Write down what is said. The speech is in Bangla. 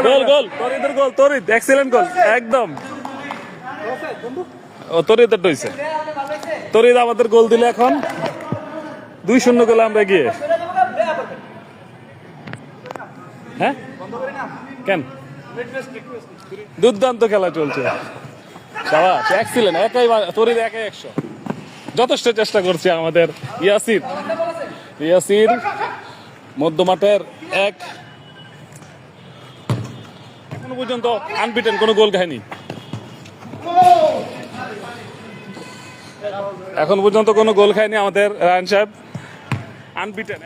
গোল গোল তরিদের গোল, তরিদ এক্সিলেন্ট গোল একদম। ও তরিদ হইছে, তরিদ আমাদের গোল দিলে এখন 2-0 গোলে আমরা গিয়ে। হ্যাঁ কেন দুর্দান্ত খেলা চলছে, শাবাশ এক্সিলেন্ট। একাই তরিদ একাই 100, যথেষ্ট চেষ্টা করছে আমাদের ইয়াসির। ইয়াসির মধ্যমাঠের এক, এখনো পর্যন্ত আনবিটেন কোনো গোল খায়নি, এখন পর্যন্ত কোনো গোল খায়নি আমাদের রায়হান সাহেব, আনবিটেন।